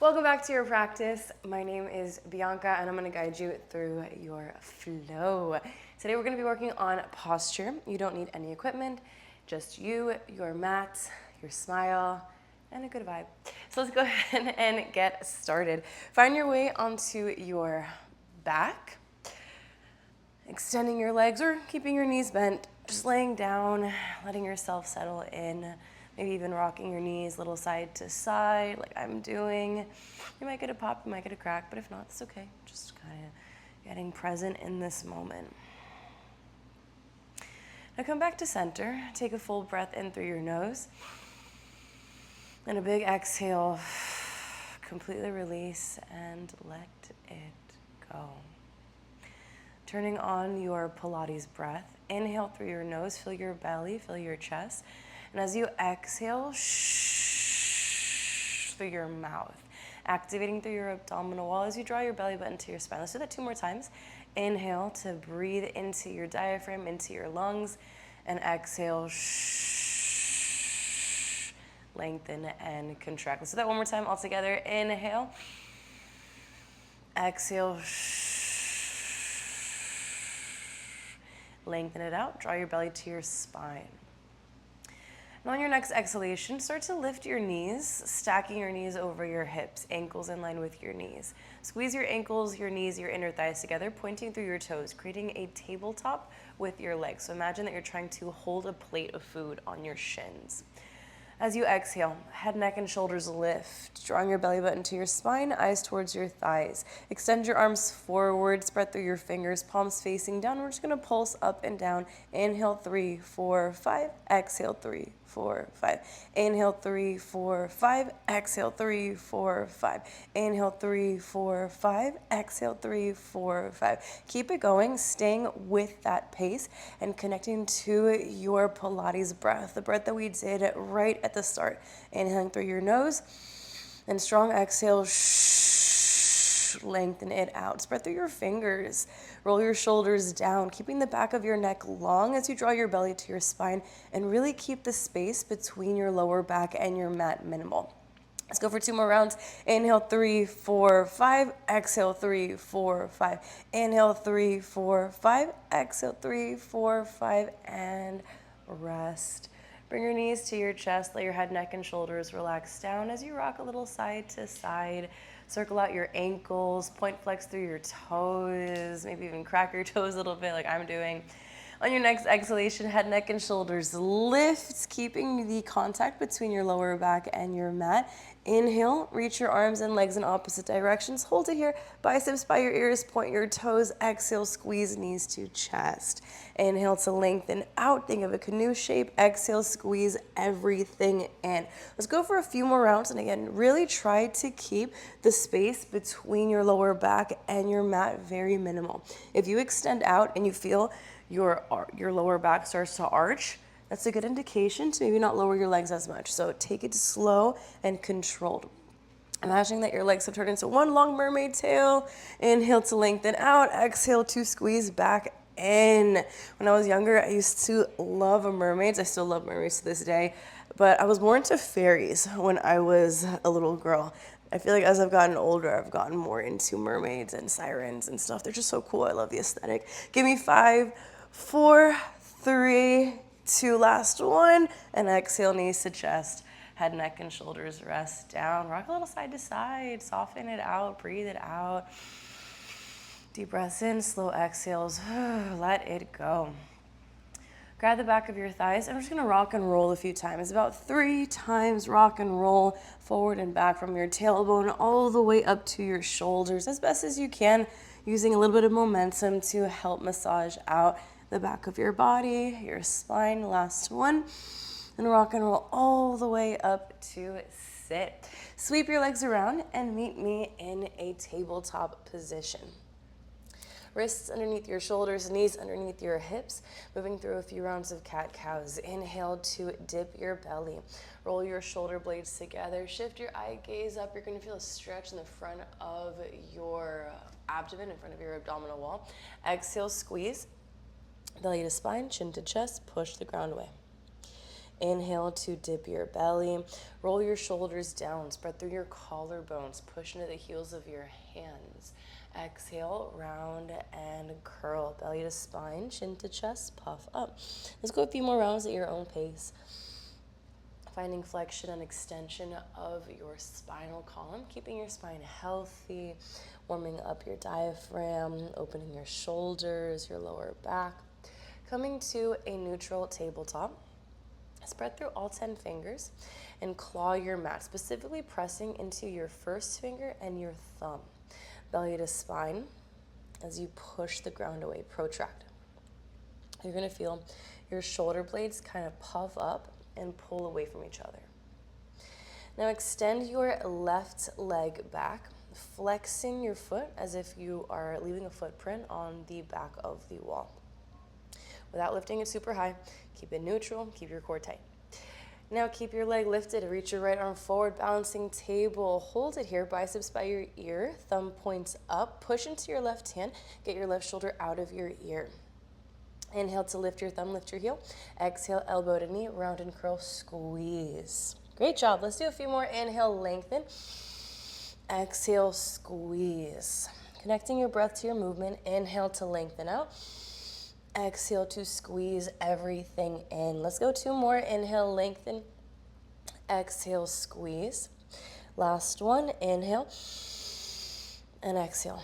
Welcome back to your practice. My name is Bianca and I'm going to guide you through your flow. Today we're going to be working on posture. You don't need any equipment, just you, your mat, your smile, and a good vibe. So let's go ahead and get started. Find your way onto your back, extending your legs or keeping your knees bent, just laying down, letting yourself settle in. Maybe even rocking your knees a little side to side like I'm doing. You might get a pop, you might get a crack, but if not, it's okay. Just kind of getting present in this moment. Now come back to center. Take a full breath in through your nose. And a big exhale. Completely release and let it go. Turning on your Pilates breath. Inhale through your nose, feel your belly, feel your chest. And as you exhale, through your mouth, activating through your abdominal wall as you draw your belly button to your spine. Let's do that 2 more times. Inhale to breathe into your diaphragm, into your lungs, and exhale, lengthen and contract. Let's do that 1 more time all together. Inhale, exhale, lengthen it out, draw your belly to your spine. And on your next exhalation, start to lift your knees, stacking your knees over your hips, ankles in line with your knees. Squeeze your ankles, your knees, your inner thighs together, pointing through your toes, creating a tabletop with your legs. So imagine that you're trying to hold a plate of food on your shins. As you exhale, head, neck, and shoulders lift, drawing your belly button to your spine, eyes towards your thighs. Extend your arms forward, spread through your fingers, palms facing down. We're just going to pulse up and down. Inhale, 3, 4, 5. Exhale, 3, 4, 5. Inhale, 3, 4, 5. Exhale, 3, 4, 5. Inhale, 3, 4, 5. Exhale, 3, 4, 5. Keep it going, staying with that pace and connecting to your Pilates breath, the breath that we did right at the start. Inhaling through your nose and strong exhale, lengthen it out. Spread through your fingers, roll your shoulders down, keeping the back of your neck long as you draw your belly to your spine, and really keep the space between your lower back and your mat minimal. Let's go for 2 more rounds. Inhale, 3, 4, 5. Exhale, 3, 4, 5. Inhale, 3, 4, 5. Exhale, 3, 4, 5. And rest. Bring your knees to your chest. Let your head, neck, and shoulders relax down as you rock a little side to side. Circle out your ankles. Point flex through your toes. Maybe even crack your toes a little bit like I'm doing. On your next exhalation, head, neck, and shoulders lift, keeping the contact between your lower back and your mat. Inhale, reach your arms and legs in opposite directions. Hold it here, biceps by your ears, point your toes. Exhale, squeeze knees to chest. Inhale to lengthen out, think of a canoe shape. Exhale, squeeze everything in. Let's go for a few more rounds, and again, really try to keep the space between your lower back and your mat very minimal. If you extend out and you feel your lower back starts to arch, that's a good indication to maybe not lower your legs as much. So take it slow and controlled. Imagining that your legs have turned into one long mermaid tail. Inhale to lengthen out. Exhale to squeeze back in. When I was younger, I used to love mermaids. I still love mermaids to this day. But I was more into fairies when I was a little girl. I feel like as I've gotten older, I've gotten more into mermaids and sirens and stuff. They're just so cool. I love the aesthetic. Give me 5, 4, 3, 2, last one, and exhale, knees to chest, head, neck, and shoulders rest down. Rock a little side to side, soften it out, breathe it out. Deep breaths in, slow exhales, let it go. Grab the back of your thighs, and we're just gonna rock and roll a few times. About 3 times rock and roll, forward and back from your tailbone all the way up to your shoulders as best as you can, using a little bit of momentum to help massage out the back of your body, your spine. Last one. And rock and roll all the way up to sit. Sweep your legs around and meet me in a tabletop position. Wrists underneath your shoulders, knees underneath your hips. Moving through a few rounds of cat-cows. Inhale to dip your belly. Roll your shoulder blades together. Shift your eye gaze up. You're going to feel a stretch in the front of your abdomen, in front of your abdominal wall. Exhale, squeeze. Belly to spine, chin to chest, push the ground away. Inhale to dip your belly. Roll your shoulders down. Spread through your collarbones. Push into the heels of your hands. Exhale, round and curl. Belly to spine, chin to chest, puff up. Let's go a few more rounds at your own pace. Finding flexion and extension of your spinal column, keeping your spine healthy, warming up your diaphragm, opening your shoulders, your lower back. Coming to a neutral tabletop. Spread through all 10 fingers and claw your mat, specifically pressing into your first finger and your thumb. Belly to spine as you push the ground away, protract. You're gonna feel your shoulder blades kind of puff up and pull away from each other. Now extend your left leg back, flexing your foot as if you are leaving a footprint on the back of the wall. Without lifting it super high, keep it neutral, keep your core tight. Now keep your leg lifted, reach your right arm forward, balancing table. Hold it here, biceps by your ear, thumb points up, push into your left hand, get your left shoulder out of your ear. Inhale to lift your thumb, lift your heel. Exhale, elbow to knee, round and curl, squeeze. Great job. Let's do a few more. Inhale, lengthen. Exhale, squeeze. Connecting your breath to your movement. Inhale to lengthen out. Exhale to squeeze everything in. Let's go 2 more. Inhale, lengthen. Exhale, squeeze. Last one. Inhale and exhale.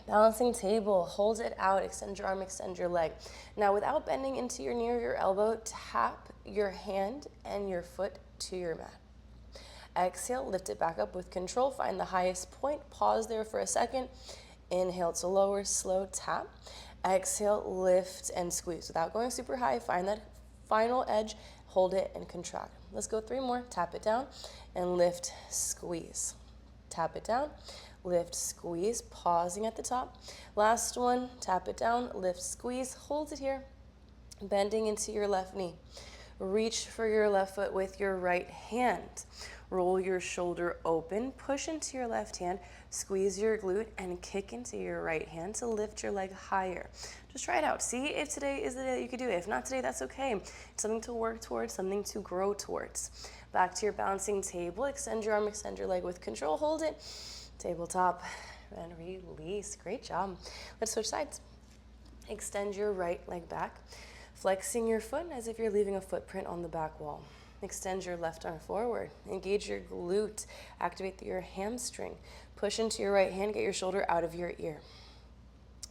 Balancing table, hold it out, extend your arm, extend your leg. Now without bending into your knee or your elbow, tap your hand and your foot to your mat. Exhale, lift it back up with control, find the highest point, pause there for a second. Inhale to lower, slow tap. Exhale, lift and squeeze. Without going super high, find that final edge, hold it and contract. Let's go 3 more, tap it down and lift, squeeze. Tap it down. Lift, squeeze, pausing at the top. Last one, tap it down, lift, squeeze, hold it here, bending into your left knee. Reach for your left foot with your right hand. Roll your shoulder open, push into your left hand, squeeze your glute, and kick into your right hand to lift your leg higher. Just try it out. See if today is the day that you could do it. If not today, that's okay. It's something to work towards, something to grow towards. Back to your balancing table. Extend your arm, extend your leg with control. Hold it. Tabletop and release. Great job. Let's switch sides. Extend your right leg back, flexing your foot as if you're leaving a footprint on the back wall. Extend your left arm forward. Engage your glute. Activate your hamstring. Push into your right hand. Get your shoulder out of your ear.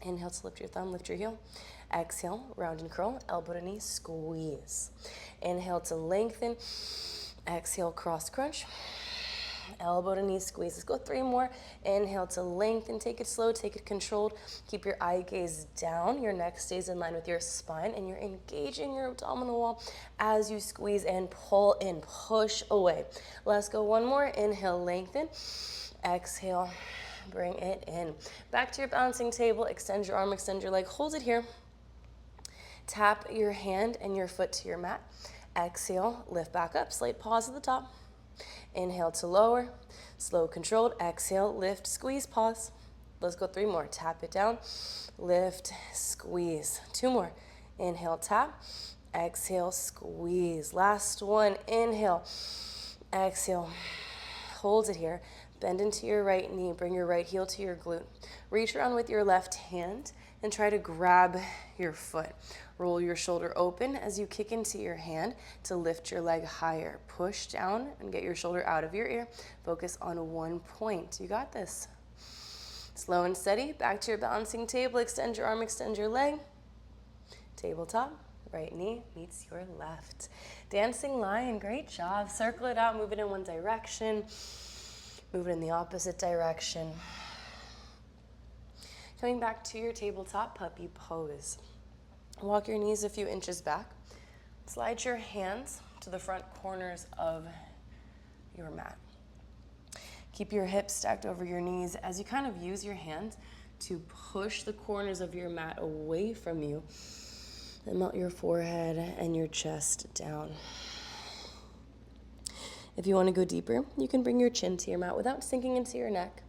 Inhale to lift your thumb, lift your heel. Exhale, round and curl, elbow to knee, squeeze. Inhale to lengthen. Exhale, cross crunch. Elbow to knee squeeze. Let's go 3 more. Inhale to lengthen. Take it slow, take it controlled. Keep your eye gaze down. Your neck stays in line with your spine and you're engaging your abdominal wall as you squeeze and pull in, push away. Let's go 1 more. Inhale, lengthen. Exhale, bring it in. Back to your balancing table. Extend your arm, extend your leg. Hold it here. Tap your hand and your foot to your mat. Exhale, lift back up. Slight pause at the top. Inhale to lower, slow controlled. Exhale, lift, squeeze, pause. Let's go 3 more. Tap it down, lift, squeeze. 2 more. Inhale, tap. Exhale, squeeze. Last one. Inhale, exhale. Hold it here. Bend into your right knee. Bring your right heel to your glute. Reach around with your left hand and try to grab your foot. Roll your shoulder open as you kick into your hand to lift your leg higher. Push down and get your shoulder out of your ear. Focus on 1 point. You got this. Slow and steady. Back to your balancing table. Extend your arm, extend your leg. Tabletop. Right knee meets your left. Dancing lion. Great job. Circle it out. Move it in one direction. Move it in the opposite direction. Coming back to your tabletop puppy pose. Walk your knees a few inches back. Slide your hands to the front corners of your mat. Keep your hips stacked over your knees as you kind of use your hand to push the corners of your mat away from you and melt your forehead and your chest down. If you want to go deeper, you can bring your chin to your mat without sinking into your neck.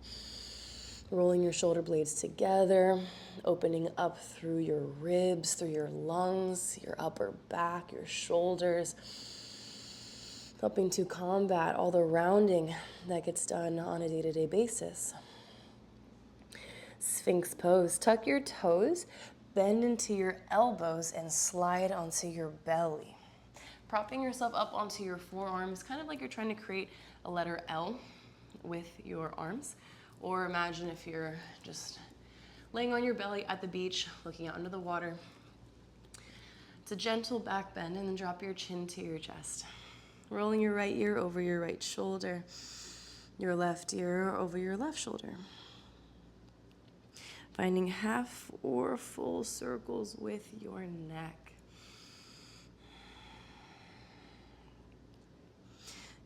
Rolling your shoulder blades together, opening up through your ribs, through your lungs, your upper back, your shoulders, helping to combat all the rounding that gets done on a day-to-day basis. Sphinx pose. Tuck your toes, bend into your elbows, and slide onto your belly. Propping yourself up onto your forearms, kind of like you're trying to create a letter L with your arms. Or imagine if you're just laying on your belly at the beach, looking out into the water. It's a gentle back bend, and then drop your chin to your chest. Rolling your right ear over your right shoulder, your left ear over your left shoulder. Finding half or full circles with your neck.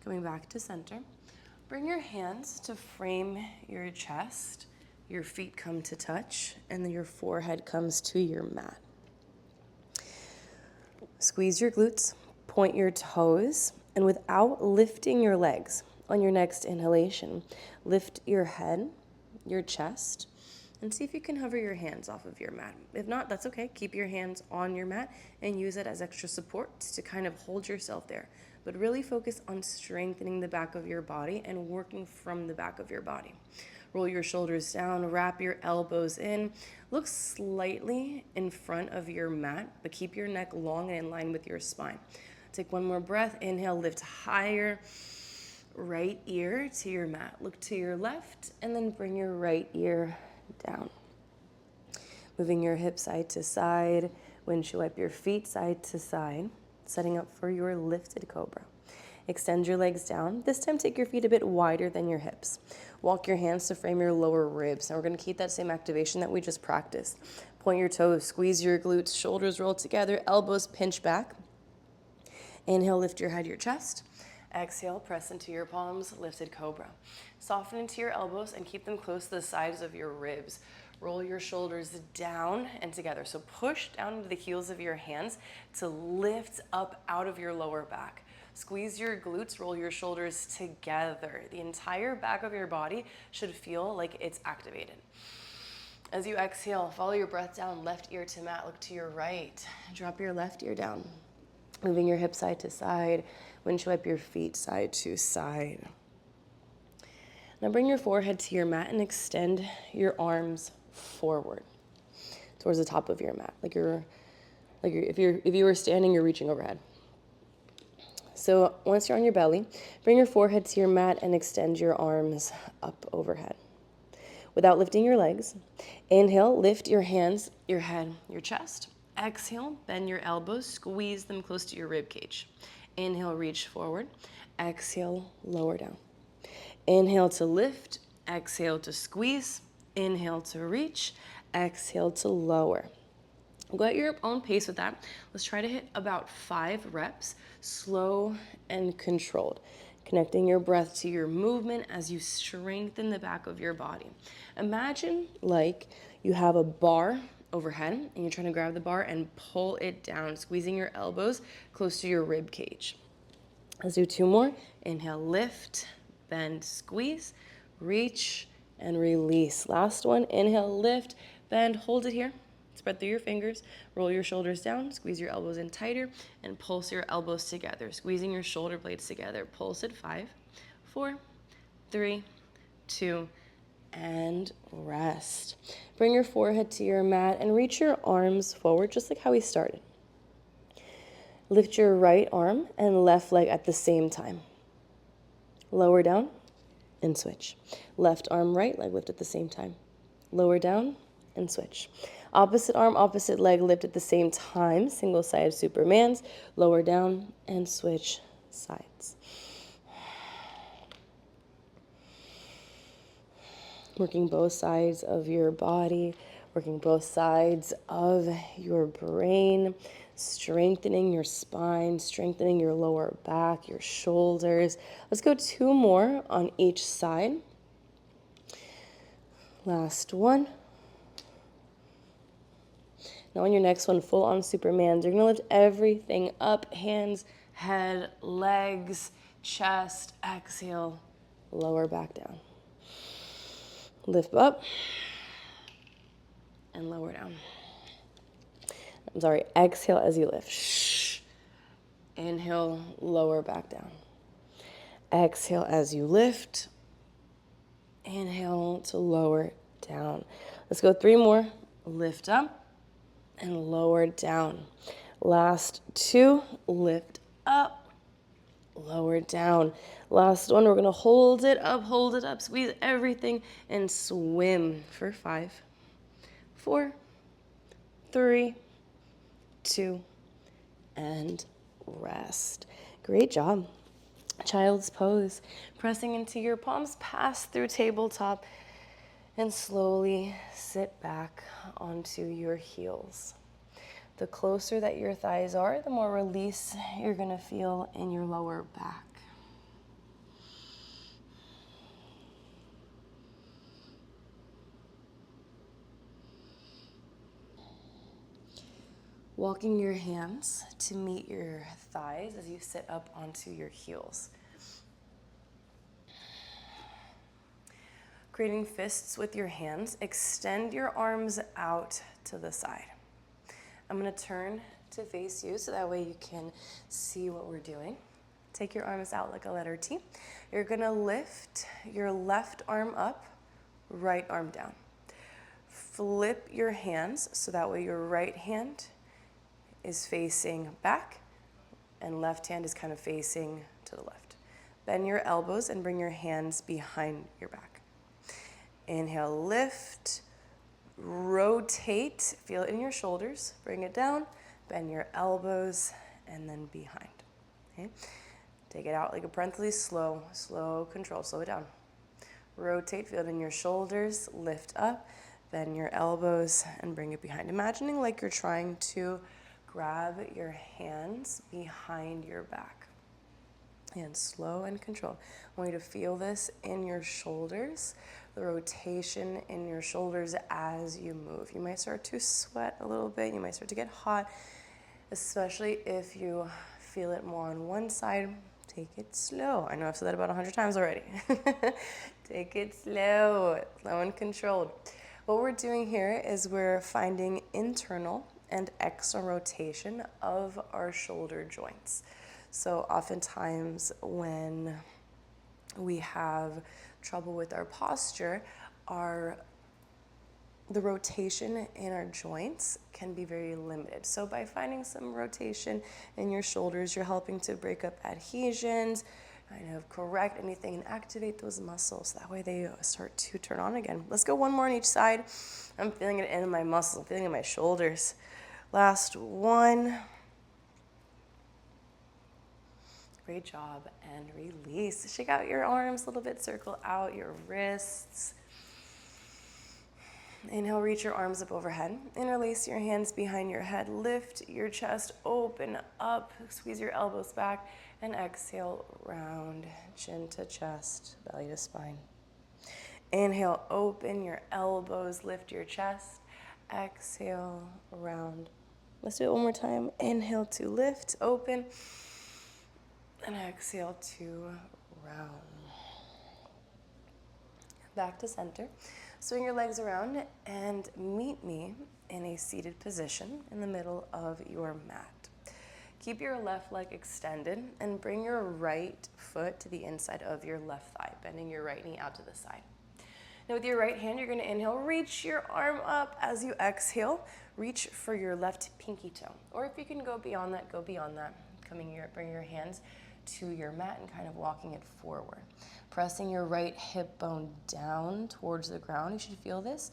Coming back to center. Bring your hands to frame your chest. Your feet come to touch, and then your forehead comes to your mat. Squeeze your glutes, point your toes, and without lifting your legs, on your next inhalation, lift your head, your chest, and see if you can hover your hands off of your mat. If not, that's okay. Keep your hands on your mat and use it as extra support to kind of hold yourself there. But really focus on strengthening the back of your body and working from the back of your body. Roll your shoulders down, wrap your elbows in. Look slightly in front of your mat, but keep your neck long and in line with your spine. Take one more breath. Inhale, lift higher. Right ear to your mat. Look to your left, and then bring your right ear down. Moving your hips side to side. Windshield wipe your feet side to side. Setting up for your lifted cobra. Extend your legs down. This time take your feet a bit wider than your hips. Walk your hands to frame your lower ribs. Now we're going to keep that same activation that we just practiced. Point your toes, squeeze your glutes, shoulders roll together, elbows pinch back. Inhale, lift your head, your chest. Exhale, press into your palms, lifted cobra. Soften into your elbows and keep them close to the sides of your ribs. Roll your shoulders down and together. So push down into the heels of your hands to lift up out of your lower back. Squeeze your glutes, roll your shoulders together. The entire back of your body should feel like it's activated. As you exhale, follow your breath down, left ear to mat, look to your right. Drop your left ear down. Moving your hips side to side. Windshield wipe your feet side to side. Now bring your forehead to your mat and extend your arms forward towards the top of your mat. If you were standing, you're reaching overhead. So once you're on your belly, bring your forehead to your mat and extend your arms up overhead. Without lifting your legs, inhale, lift your hands, your head, your chest. Exhale, bend your elbows, squeeze them close to your rib cage. Inhale, reach forward. Exhale, lower down. Inhale to lift. Exhale to squeeze. Inhale to reach. Exhale to lower. Go at your own pace with that. Let's try to hit about 5 reps, slow and controlled. Connecting your breath to your movement as you strengthen the back of your body. Imagine like you have a bar overhead and you're trying to grab the bar and pull it down, squeezing your elbows close to your rib cage. Let's do 2 more. Inhale, lift, bend, squeeze, reach, and release. Last one. Inhale, lift, bend, hold it here. Spread through your fingers, roll your shoulders down, squeeze your elbows in tighter, and pulse your elbows together, squeezing your shoulder blades together. Pulse at 5, 4, 3, 2, and rest. Bring your forehead to your mat and reach your arms forward, just like how we started. Lift your right arm and left leg at the same time. Lower down and switch. Left arm, right leg lift at the same time. Lower down and switch. Opposite arm, opposite leg lift at the same time. Single-sided Supermans. Lower down and switch sides. Working both sides of your body, working both sides of your brain, strengthening your spine, strengthening your lower back, your shoulders. Let's go 2 more on each side. Last one. Now on your next one, full on Supermans, you're gonna lift everything up, hands, head, legs, chest, exhale, lower back down. Lift up and lower down. I'm sorry, exhale as you lift. Shh. Inhale, lower back down. Exhale as you lift. Inhale to lower down. Let's go 3 more. Lift up and lower down. Last 2, lift up, lower down. Last one, we're gonna hold it up, squeeze everything and swim for 5, 4, 3, 2, and rest. Great job. Child's pose. Pressing into your palms, pass through tabletop, and slowly sit back onto your heels. The closer that your thighs are, the more release you're gonna feel in your lower back. Walking your hands to meet your thighs as you sit up onto your heels. Creating fists with your hands, extend your arms out to the side. I'm gonna turn to face you so that way you can see what we're doing. Take your arms out like a letter T. You're gonna lift your left arm up, right arm down. Flip your hands so that way your right hand is facing back and left hand is kind of facing to the left. Bend your elbows and bring your hands behind your back. Inhale, lift, rotate, feel it in your shoulders, bring it down, bend your elbows, and then behind. Okay? Take it out like a parenthesis, slow control, slow it down. Rotate, feel it in your shoulders, lift up, bend your elbows, and bring it behind. Imagining like you're trying to grab your hands behind your back. And slow and controlled. I want you to feel this in your shoulders, the rotation in your shoulders as you move. You might start to sweat a little bit. You might start to get hot, especially if you feel it more on one side. Take it slow. I know I've said that about 100 times already. Take it slow and controlled. What we're doing here is we're finding internal and external rotation of our shoulder joints. So oftentimes when we have trouble with our posture, the rotation in our joints can be very limited. So by finding some rotation in your shoulders, you're helping to break up adhesions, kind of correct anything and activate those muscles. That way they start to turn on again. Let's go 1 more on each side. I'm feeling it in my muscles, I'm feeling it in my shoulders. Last one. Great job, and release. Shake out your arms a little bit, circle out your wrists. Inhale, reach your arms up overhead. Interlace your hands behind your head. Lift your chest, open up, squeeze your elbows back, and exhale, round, chin to chest, belly to spine. Inhale, open your elbows, lift your chest. Exhale, round. Let's do it 1 more time. Inhale to lift, open, and exhale to round. Back to center. Swing your legs around and meet me in a seated position in the middle of your mat. Keep your left leg extended and bring your right foot to the inside of your left thigh, bending your right knee out to the side. Now with your right hand, you're gonna inhale, reach your arm up. As you exhale, reach for your left pinky toe. Or if you can go beyond that, go beyond that. Bring your hands to your mat and kind of walking it forward. Pressing your right hip bone down towards the ground. You should feel this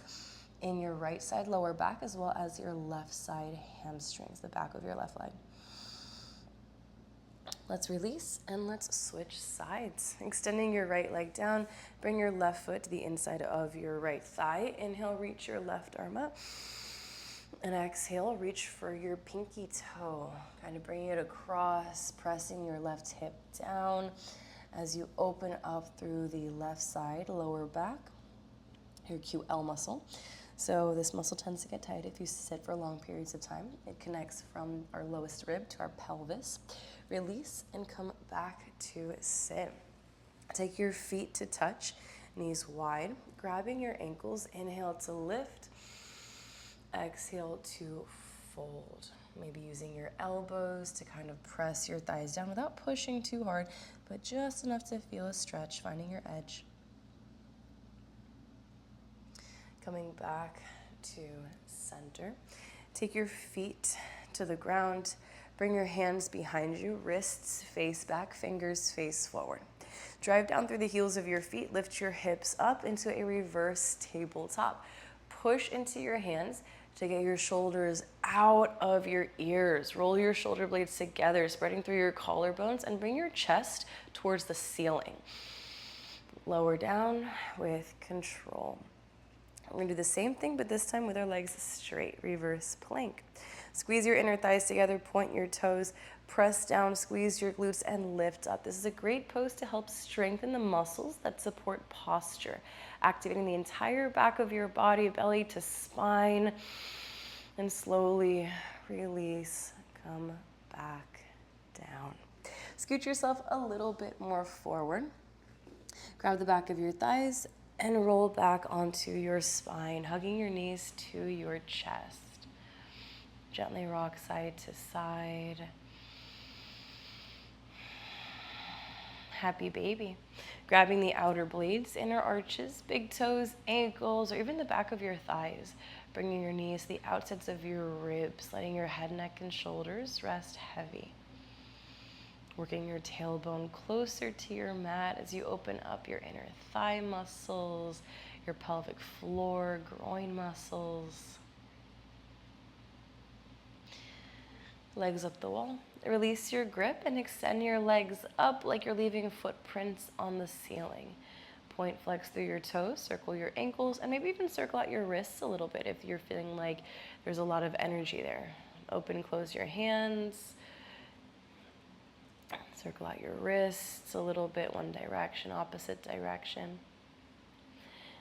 in your right side lower back as well as your left side hamstrings, the back of your left leg. Let's release and let's switch sides. Extending your right leg down, bring your left foot to the inside of your right thigh. Inhale, reach your left arm up. And exhale, reach for your pinky toe. Kind of bringing it across, pressing your left hip down as you open up through the left side, lower back, your QL muscle. So this muscle tends to get tight if you sit for long periods of time. It connects from our lowest rib to our pelvis. Release and come back to sit. Take your feet to touch Knees wide, grabbing your ankles. Inhale to lift. Exhale to fold. Maybe using your elbows to kind of press your thighs down without pushing too hard, but just enough to feel a stretch, finding your edge. Coming back to center. Take your feet to the ground. Bring your hands behind you, wrists face back, fingers face forward. Drive down through the heels of your feet. Lift your hips up into a reverse tabletop. Push into your hands to get your shoulders out of your ears. Roll your shoulder blades together, spreading through your collarbones, and bring your chest towards the ceiling. Lower down with control. We're gonna do the same thing, but this time with our legs straight, reverse plank. Squeeze your inner thighs together, point your toes, press down, squeeze your glutes, and lift up. This is a great pose to help strengthen the muscles that support posture, activating the entire back of your body, belly to spine, and slowly release, come back down. Scoot yourself a little bit more forward. Grab the back of your thighs and roll back onto your spine, hugging your knees to your chest. Gently rock side to side. Happy baby. Grabbing the outer blades, inner arches, big toes, ankles, or even the back of your thighs. Bringing your knees to the outsides of your ribs, letting your head, neck, and shoulders rest heavy. Working your tailbone closer to your mat as you open up your inner thigh muscles, your pelvic floor, groin muscles. Legs up the wall. Release your grip and extend your legs up like you're leaving footprints on the ceiling. Point flex through your toes, circle your ankles, and maybe even circle out your wrists a little bit if you're feeling like there's a lot of energy there. Open, close your hands. Circle out your wrists a little bit, one direction, opposite direction.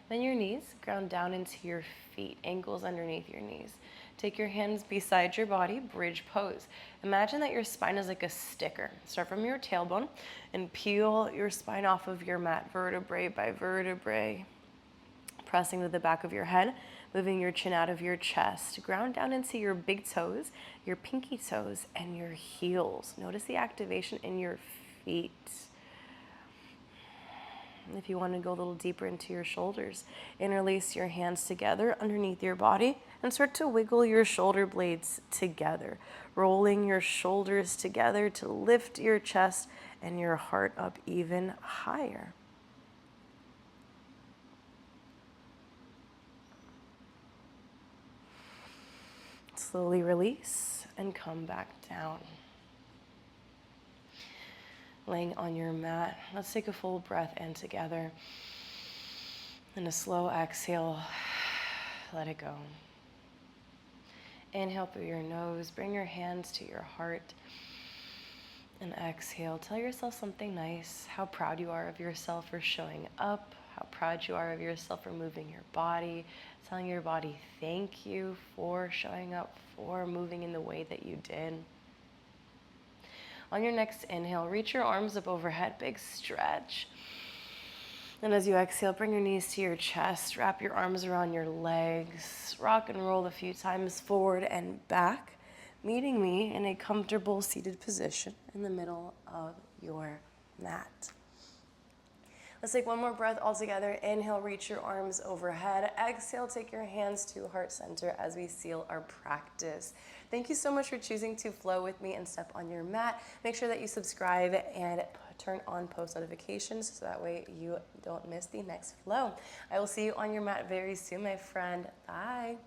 Then your knees, ground down into your feet, ankles underneath your knees. Take your hands beside your body, bridge pose. Imagine that your spine is like a sticker. Start from your tailbone and peel your spine off of your mat, vertebrae by vertebrae. Pressing to the back of your head, moving your chin out of your chest. Ground down into your big toes, your pinky toes, and your heels. Notice the activation in your feet. If you want to go a little deeper into your shoulders, interlace your hands together underneath your body and start to wiggle your shoulder blades together, rolling your shoulders together to lift your chest and your heart up even higher. Slowly release and come back down. Laying on your mat, let's take a full breath in together. And a slow exhale, let it go. Inhale through your nose, bring your hands to your heart. And exhale, tell yourself something nice, how proud you are of yourself for showing up, how proud you are of yourself for moving your body, telling your body thank you for showing up, for moving in the way that you did. On your next inhale, reach your arms up overhead, big stretch. And as you exhale, bring your knees to your chest, wrap your arms around your legs, rock and roll a few times forward and back, meeting me in a comfortable seated position in the middle of your mat. Let's take one more breath all together. Inhale, reach your arms overhead. Exhale, take your hands to heart center as we seal our practice. Thank you so much for choosing to flow with me and step on your mat. Make sure that you subscribe and turn on post notifications so that way you don't miss the next flow. I will see you on your mat very soon, my friend. Bye.